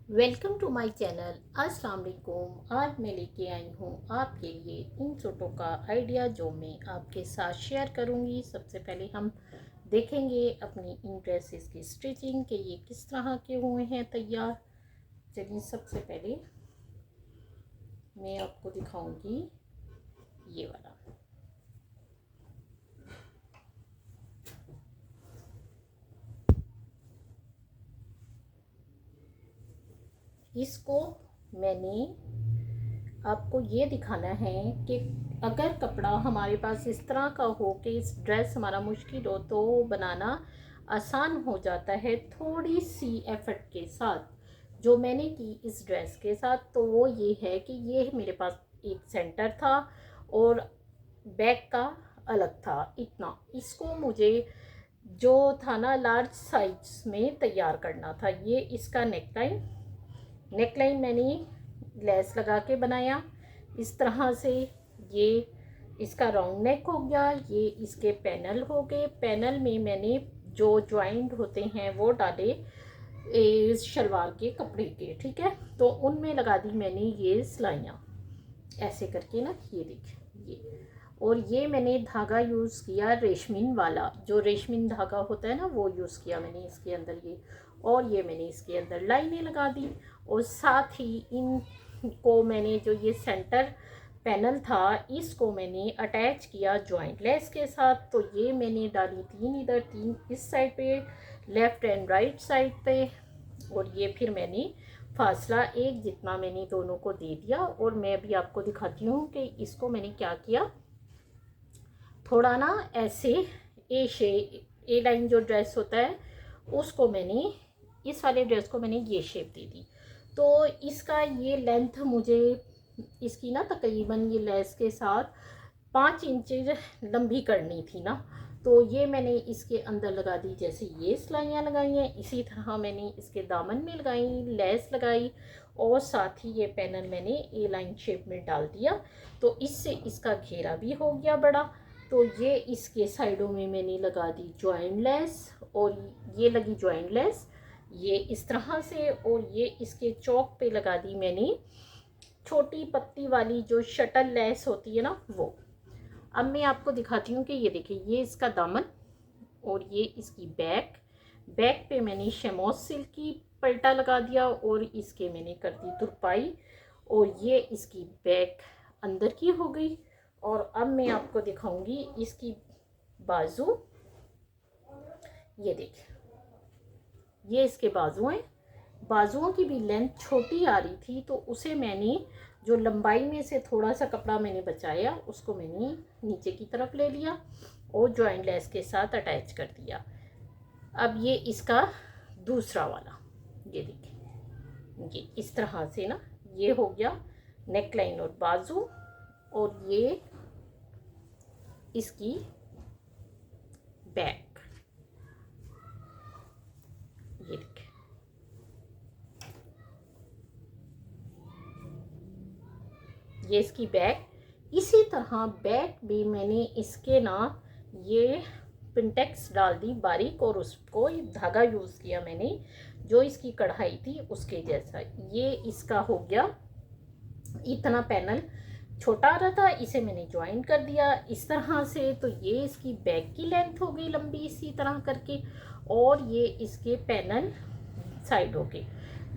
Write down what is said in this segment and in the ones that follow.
Welcome to my channel. अस्सलाम वालेकुम। आज मैं लेके आई हूँ आपके लिए इन सूटों का आइडिया जो मैं आपके साथ शेयर करूँगी। सबसे पहले हम देखेंगे अपनी इन ड्रेसेस की स्टिचिंग के ये किस तरह के हुए हैं तैयार। चलिए सबसे पहले मैं आपको दिखाऊंगी ये वाला। इसको मैंने आपको ये दिखाना है कि अगर कपड़ा हमारे पास इस तरह का हो कि इस ड्रेस हमारा मुश्किल हो तो बनाना आसान हो जाता है थोड़ी सी एफर्ट के साथ। जो मैंने की इस ड्रेस के साथ तो वो ये है कि ये मेरे पास एक सेंटर था और बैक का अलग था। इतना इसको मुझे जो था ना लार्ज साइज में तैयार करना था। ये इसका नेकलाइन मैंने लेस लगा के बनाया इस तरह से। ये इसका राउंड नेक हो गया। ये इसके पैनल हो गए। पैनल में मैंने जो ज्वाइंट होते हैं वो डाले इस शलवार के कपड़े के, ठीक है। तो उनमें लगा दी मैंने ये सिलाइयाँ ऐसे करके ना, ये देखिए ये। और ये मैंने धागा यूज़ किया रेशमिन वाला, जो रेशमिन धागा होता है ना वो यूज़ किया मैंने इसके अंदर ये। और ये मैंने इसके अंदर लाइनें लगा दी और साथ ही इनको मैंने जो ये सेंटर पैनल था इसको मैंने अटैच किया जॉइंट लेस के साथ। तो ये मैंने डाली 3 इधर 3 इस साइड पे, लेफ़्ट एंड राइट साइड पे। और ये फिर मैंने फासला एक जितना मैंने दोनों को दे दिया। और मैं भी आपको दिखाती हूँ कि इसको मैंने क्या किया। थोड़ा ना ऐसे ए लाइन जो ड्रेस होता है उसको मैंने, इस वाले ड्रेस को मैंने ये शेप दे दी। तो इसका ये लेंथ मुझे इसकी ना तकरीबन ये लेस के साथ 5 इंच लंबी करनी थी ना। तो ये मैंने इसके अंदर लगा दी, जैसे ये सिलाइयाँ लगाई हैं इसी तरह मैंने इसके दामन में लगाई, लेस लगाई। और साथ ही ये पैनल मैंने ए लाइन शेप में डाल दिया। तो इससे इसका घेरा भी हो गया बड़ा। तो ये इसके साइडों में मैंने लगा दी जॉइंट लेस और ये लगी जॉइंट लेस ये इस तरह से। और ये इसके चौक पे लगा दी मैंने छोटी पत्ती वाली जो शटल लेस होती है ना वो। अब मैं आपको दिखाती हूँ कि ये देखिए ये इसका दामन और ये इसकी बैक पे मैंने शेमोस सिल्क की पल्टा लगा दिया और इसके मैंने कर दी तुरपाई। और ये इसकी बैक अंदर की हो गई। और अब मैं आपको दिखाऊंगी इसकी बाजू। ये देखिए ये इसके बाजू हैं। बाजुओं की भी लेंथ छोटी आ रही थी तो उसे मैंने जो लंबाई में से थोड़ा सा कपड़ा मैंने बचाया उसको मैंने नीचे की तरफ ले लिया और जॉइंट लेस के साथ अटैच कर दिया। अब ये इसका दूसरा वाला, ये देखिए ये इस तरह से ना, ये हो गया नेक लाइन और बाजू। और ये इसकी बैक, ये देखिए ये इसकी बैक। इसी तरह बैक भी मैंने इसके ना ये पिंटेक्स डाल दी बारीक और उसको धागा यूज़ किया मैंने जो इसकी कढ़ाई थी उसके जैसा। ये इसका हो गया इतना पैनल छोटा आ रहा था, इसे मैंने ज्वाइन कर दिया इस तरह से। तो ये इसकी बैक की लेंथ हो गई लंबी इसी तरह करके। और ये इसके पैनल साइड हो गए।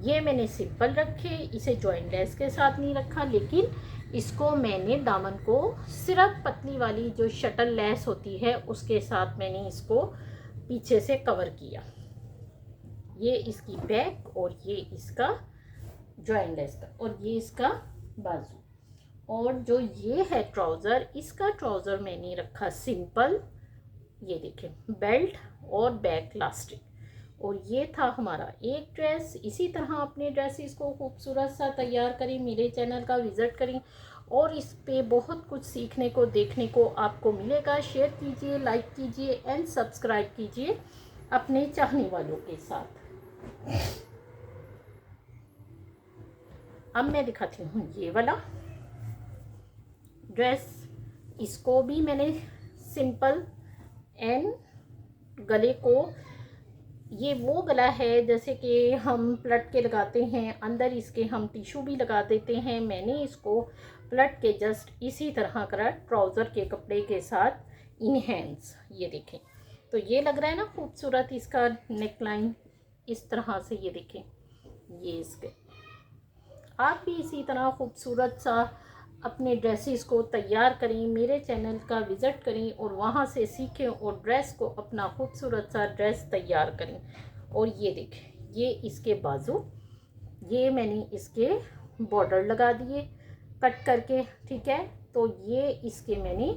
ये मैंने सिंपल रखे, इसे जॉइंट लेस के साथ नहीं रखा, लेकिन इसको मैंने दामन को सिर्फ पतली वाली जो शटल लेस होती है उसके साथ मैंने इसको पीछे से कवर किया। ये इसकी बैक और ये इसका जॉइंट लेस का और ये इसका बाजू। और जो ये है ट्राउज़र, इसका ट्राउज़र मैंने रखा सिंपल, ये देखें बेल्ट और बैक लास्टिक। और ये था हमारा एक ड्रेस। इसी तरह अपने ड्रेसेस को खूबसूरत सा तैयार करें, मेरे चैनल का विज़िट करें और इस पे बहुत कुछ सीखने को देखने को आपको मिलेगा। शेयर कीजिए, लाइक कीजिए एंड सब्सक्राइब कीजिए अपने चाहने वालों के साथ। अब मैं दिखाती हूँ ये वाला ड्रेस। इसको भी मैंने सिंपल एंड गले को ये वो गला है जैसे कि हम पलट के लगाते हैं, अंदर इसके हम टिश्यू भी लगा देते हैं। मैंने इसको पलट के जस्ट इसी तरह करा ट्राउज़र के कपड़े के साथ इनहैंस। ये देखें, तो ये लग रहा है ना खूबसूरत इसका नेक लाइन इस तरह से। ये देखें, ये इसके आप भी इसी तरह खूबसूरत सा अपने ड्रेसेस को तैयार करें। मेरे चैनल का विज़िट करें और वहाँ से सीखें और ड्रेस को अपना खूबसूरत सा ड्रेस तैयार करें। और ये देखें, ये इसके बाजू, ये मैंने इसके बॉर्डर लगा दिए कट करके, ठीक है। तो ये इसके मैंने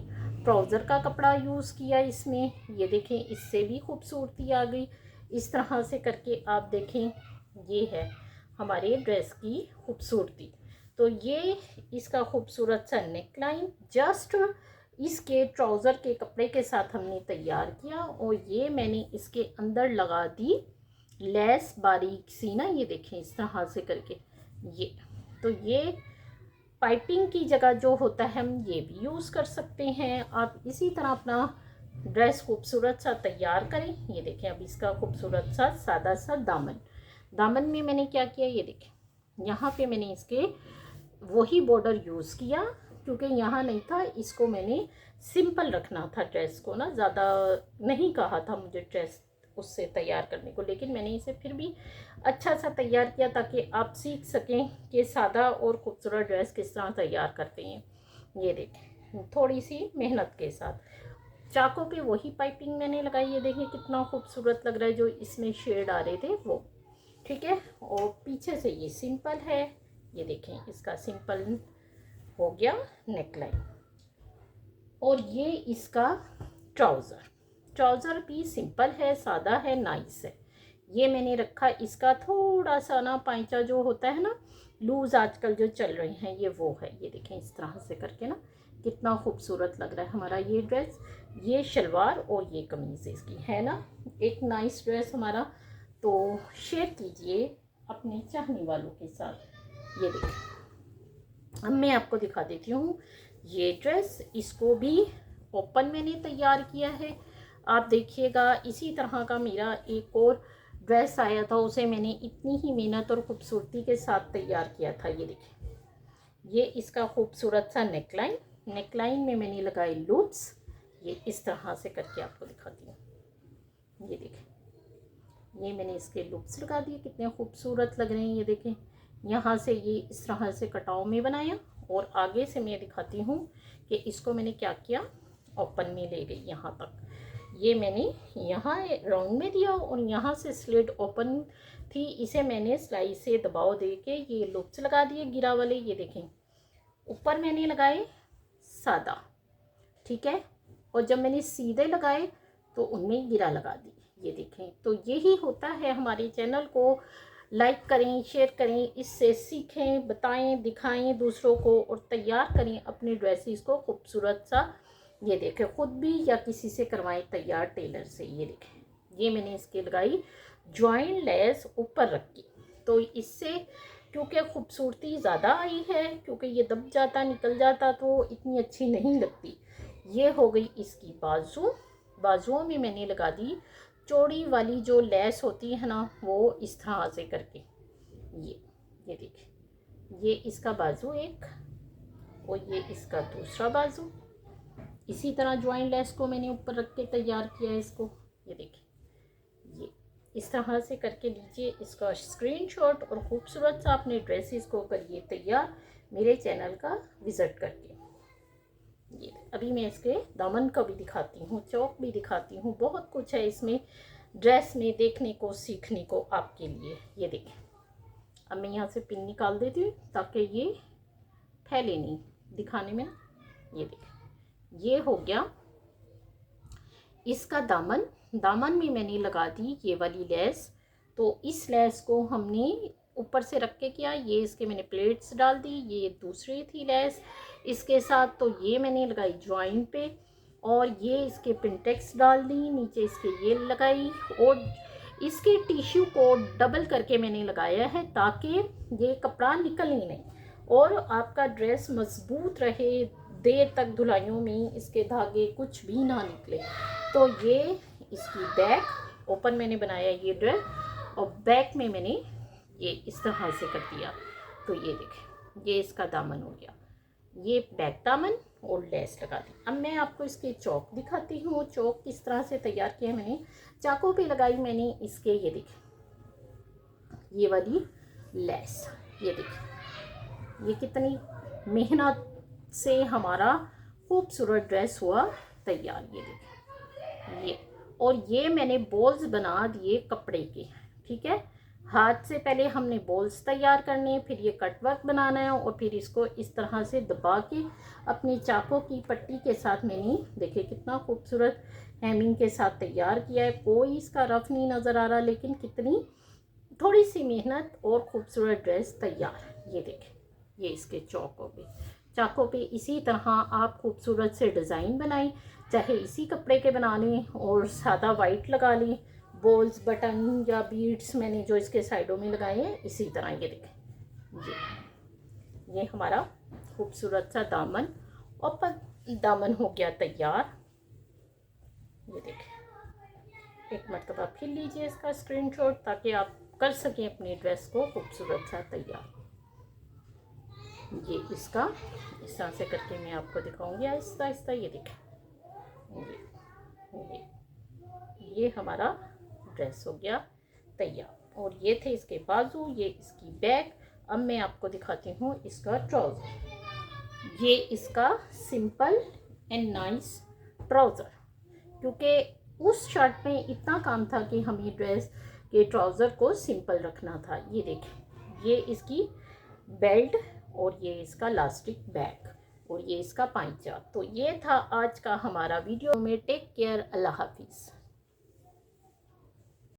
ट्राउज़र का कपड़ा यूज़ किया इसमें। ये देखें, इससे भी खूबसूरती आ गई। इस तरह से करके आप देखें, ये है हमारे ड्रेस की खूबसूरती। तो ये इसका खूबसूरत सा नेक लाइन जस्ट इसके ट्राउज़र के कपड़े के साथ हमने तैयार किया। और ये मैंने इसके अंदर लगा दी लेस बारीक सी ना, ये देखें इस तरह से करके। ये तो ये पाइपिंग की जगह जो होता है हम ये भी यूज़ कर सकते हैं। आप इसी तरह अपना ड्रेस खूबसूरत सा तैयार करें। ये देखें, अब इसका खूबसूरत सा सादा सा दामन, दामन में मैंने क्या किया, ये देखें यहाँ पे मैंने इसके वही बॉर्डर यूज़ किया क्योंकि यहाँ नहीं था। इसको मैंने सिंपल रखना था ड्रेस को ना, ज़्यादा नहीं कहा था मुझे ड्रेस उससे तैयार करने को, लेकिन मैंने इसे फिर भी अच्छा सा तैयार किया ताकि आप सीख सकें कि सादा और खूबसूरत ड्रेस किस तरह तैयार करते हैं। ये देखें, थोड़ी सी मेहनत के साथ चाकों पे वही पाइपिंग मैंने लगाई। ये देखें कितना खूबसूरत लग रहा है, जो इसमें शेड आ रहे थे वो, ठीक है। और पीछे से ये सिंपल है। ये देखें, इसका सिंपल हो गया नेक लाइन। और ये इसका ट्राउज़र, ट्राउज़र भी सिंपल है, सादा है, नाइस है। ये मैंने रखा इसका थोड़ा सा ना पाइचा जो होता है ना लूज़ आजकल जो चल रहे हैं, ये वो है। ये देखें इस तरह से करके ना कितना खूबसूरत लग रहा है हमारा ये ड्रेस। ये शलवार और ये कमीज़ इसकी है ना, एक नाइस ड्रेस हमारा। तो शेयर कीजिए अपने चाहने वालों के साथ। ये देखिए, अब मैं आपको दिखा देती हूँ ये ड्रेस। इसको भी ओपन मैंने तैयार किया है, आप देखिएगा। इसी तरह का मेरा एक और ड्रेस आया था, उसे मैंने इतनी ही मेहनत और खूबसूरती के साथ तैयार किया था। ये देखिए, ये इसका खूबसूरत सा नेक लाइन, नेक लाइन में मैंने लगाई लूप्स। ये इस तरह से करके आपको दिखाती हूँ। ये देखें, ये मैंने इसके लूप्स लगा दिए, कितने खूबसूरत लग रहे हैं। ये देखें, यहाँ से ये इस तरह से कटाव में बनाया। और आगे से मैं दिखाती हूँ कि इसको मैंने क्या किया, ओपन में ले गई यहाँ तक। ये मैंने यहाँ राउंड में दिया और यहाँ से स्लिट ओपन थी, इसे मैंने सिलाई से दबाव दे के ये लूप्स लगा दिए गिरा वाले। ये देखें, ऊपर मैंने लगाए सादा, ठीक है। और जब मैंने सीधे लगाए तो उनमें गिरा लगा दी। ये देखें, तो यही होता है। हमारे चैनल को लाइक करें, शेयर करें, इससे सीखें, बताएं, दिखाएं दूसरों को और तैयार करें अपने ड्रेसेस को खूबसूरत सा। ये देखें, ख़ुद भी या किसी से करवाएं तैयार टेलर से। ये देखें, ये मैंने इसके लगाई जॉइंट लेस ऊपर रखी, तो इससे क्योंकि खूबसूरती ज़्यादा आई है, क्योंकि ये दब जाता निकल जाता तो इतनी अच्छी नहीं लगती। ये हो गई इसकी बाजू, बाजुओं में मैंने लगा दी चौड़ी वाली जो लेस होती है ना, वो इस तरह से करके। ये देखिए, ये इसका बाजू एक और ये इसका दूसरा बाजू। इसी तरह ज्वाइंट लेस को मैंने ऊपर रख के तैयार किया है इसको। ये देखिए, ये इस तरह से करके लीजिए इसका स्क्रीनशॉट और खूबसूरत सा अपने ड्रेसेस को करिए तैयार मेरे चैनल का विज़िट करके। ये अभी मैं इसके दामन का भी दिखाती हूँ, चौक भी दिखाती हूँ, बहुत कुछ है इसमें ड्रेस में देखने को, सीखने को आपके लिए। ये देखें, अब मैं यहाँ से पिन निकाल देती हूँ ताकि ये फैले नहीं दिखाने में। ये देखें, ये हो गया इसका दामन। दामन में मैंने लगा दी ये वाली लेस। तो इस लेस को हमने ऊपर से रख के किया। ये इसके मैंने प्लेट्स डाल दी, ये दूसरी थी लेस इसके साथ, तो ये मैंने लगाई जॉइंट पे। और ये इसके पिंटेक्स डाल दी, नीचे इसके ये लगाई। और इसके टिश्यू को डबल करके मैंने लगाया है ताकि ये कपड़ा निकले नहीं और आपका ड्रेस मजबूत रहे, देर तक धुलाइयों में इसके धागे कुछ भी ना निकले। तो ये इसकी बैक ओपन मैंने बनाया ये ड्रेस, और बैक में मैंने ये इस तरह से कर दिया। तो ये देखें, ये इसका दामन हो गया, ये बैक दामन और लेस लगा दी। अब मैं आपको इसके चौक दिखाती हूँ। चौक किस तरह से तैयार किया मैंने, चाकू पे लगाई मैंने इसके, ये देखें ये वाली लेस, ये देखें ये कितनी मेहनत से हमारा खूबसूरत ड्रेस हुआ तैयार। ये देखें ये, और ये मैंने बॉल्स बना दिए कपड़े के, ठीक है। हाथ से पहले हमने बॉल्स तैयार करने, फिर ये कटवर्क बनाना है, और फिर इसको इस तरह से दबा के अपनी चाकू की पट्टी के साथ मैंने देखिए कितना खूबसूरत हेमिंग के साथ तैयार किया है। कोई इसका रफ नहीं नज़र आ रहा, लेकिन कितनी थोड़ी सी मेहनत और खूबसूरत ड्रेस तैयार। ये देखें ये इसके चौकों पे, चाकों पे इसी तरह आप खूबसूरत से डिज़ाइन बनाएं, चाहे इसी कपड़े के बना लें और सादा वाइट लगा लें, बॉल्स बटन या बीड्स मैंने जो इसके साइडों में लगाए हैं इसी तरह। ये देखें ये हमारा खूबसूरत सा दामन और दामन हो गया तैयार। ये देखें, एक मरतबा फिर लीजिए इसका स्क्रीनशॉट ताकि आप कर सकें अपनी ड्रेस को खूबसूरत सा तैयार। ये इसका इस तरह से करके मैं आपको दिखाऊंगी आहिस्ता आहिस्ता। ये देखें ये हमारा ड्रेस हो गया तैयार, और ये थे इसके बाजू, ये इसकी बैक। अब मैं आपको दिखाती हूँ इसका ट्राउज़र। ये इसका सिंपल एंड नाइस ट्राउज़र, क्योंकि उस शर्ट में इतना काम था कि हमें ड्रेस के ट्राउज़र को सिंपल रखना था। ये देखें ये इसकी बेल्ट, और ये इसका लास्टिक बैग, और ये इसका पाइचा। तो ये था आज का हमारा वीडियो में। टेक केयर, अल्लाह हाफिज़।